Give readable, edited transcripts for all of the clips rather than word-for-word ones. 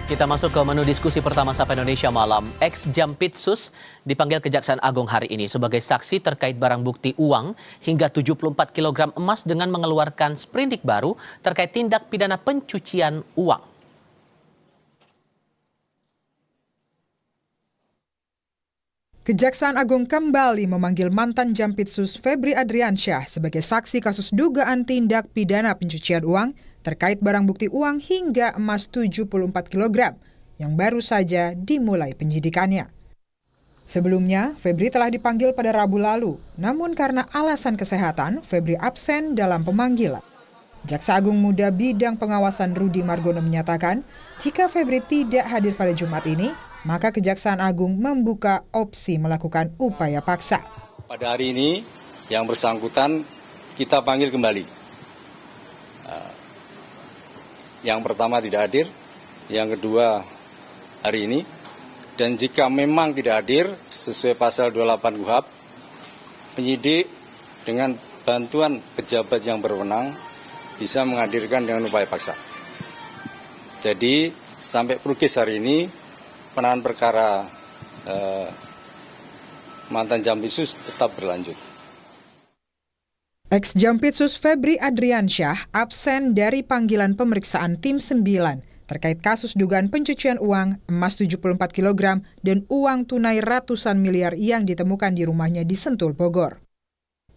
Kita masuk ke menu diskusi pertama Sapa Indonesia malam. Ex-Jampitsus dipanggil Kejaksaan Agung hari ini sebagai saksi terkait barang bukti uang hingga 74 kg emas dengan mengeluarkan sprindik baru terkait tindak pidana pencucian uang. Kejaksaan Agung kembali memanggil mantan Jampitsus Febri Adriansyah sebagai saksi kasus dugaan tindak pidana pencucian uang terkait barang bukti uang hingga emas 74 kg yang baru saja dimulai penyidikannya. Sebelumnya, Febri telah dipanggil pada Rabu lalu, namun karena alasan kesehatan, Febri absen dalam pemanggilan. Jaksa Agung Muda Bidang Pengawasan Rudi Margono menyatakan, jika Febri tidak hadir pada Jumat ini, maka Kejaksaan Agung membuka opsi melakukan upaya paksa. Pada hari ini, yang bersangkutan kita panggil kembali. Yang pertama tidak hadir, yang kedua hari ini. Dan jika memang tidak hadir, sesuai pasal 28 KUHP, penyidik dengan bantuan pejabat yang berwenang bisa menghadirkan dengan upaya paksa. Jadi sampai proges hari ini, penanganan perkara mantan Jampitsus tetap berlanjut. Ex-Jampitsus Febri Adriansyah absen dari panggilan pemeriksaan Tim 9 terkait kasus dugaan pencucian uang, emas 74 kg, dan uang tunai ratusan miliar yang ditemukan di rumahnya di Sentul, Bogor.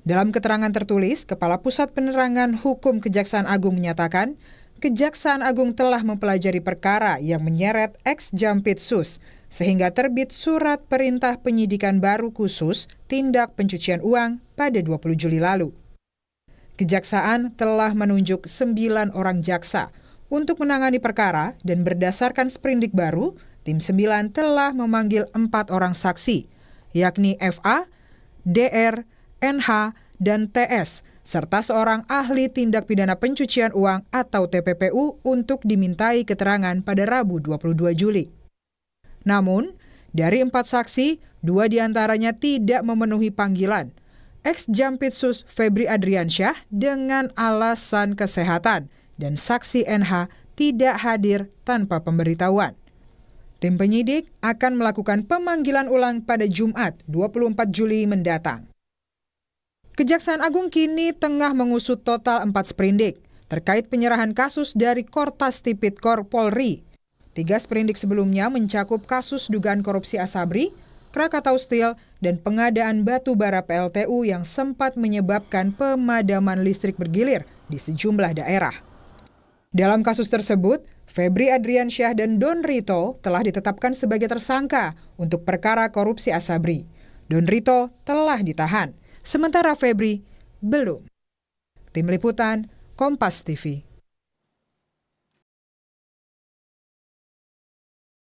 Dalam keterangan tertulis, Kepala Pusat Penerangan Hukum Kejaksaan Agung menyatakan, Kejaksaan Agung telah mempelajari perkara yang menyeret ex-Jampitsus, sehingga terbit surat perintah penyidikan baru khusus tindak pencucian uang pada 20 Juli lalu. Kejaksaan telah menunjuk 9 orang jaksa untuk menangani perkara dan berdasarkan sprindik baru, Tim 9 telah memanggil 4 orang saksi, yakni FA, DR, NH, dan TS, serta seorang ahli tindak pidana pencucian uang atau TPPU untuk dimintai keterangan pada Rabu 22 Juli. Namun, dari 4 saksi, 2 diantaranya tidak memenuhi panggilan. Ex-Jampitsus Febri Adriansyah dengan alasan kesehatan dan saksi NH tidak hadir tanpa pemberitahuan. Tim penyidik akan melakukan pemanggilan ulang pada Jumat 24 Juli mendatang. Kejaksaan Agung kini tengah mengusut total 4 sprindik terkait penyerahan kasus dari Kortas Tipikor Polri. 3 sprindik sebelumnya mencakup kasus dugaan korupsi Asabri, Krakatau Steel, dan pengadaan batu bara PLTU yang sempat menyebabkan pemadaman listrik bergilir di sejumlah daerah. Dalam kasus tersebut, Febri Adriansyah dan Don Rito telah ditetapkan sebagai tersangka untuk perkara korupsi Asabri. Don Rito telah ditahan, sementara Febri belum. Tim Liputan, Kompas TV.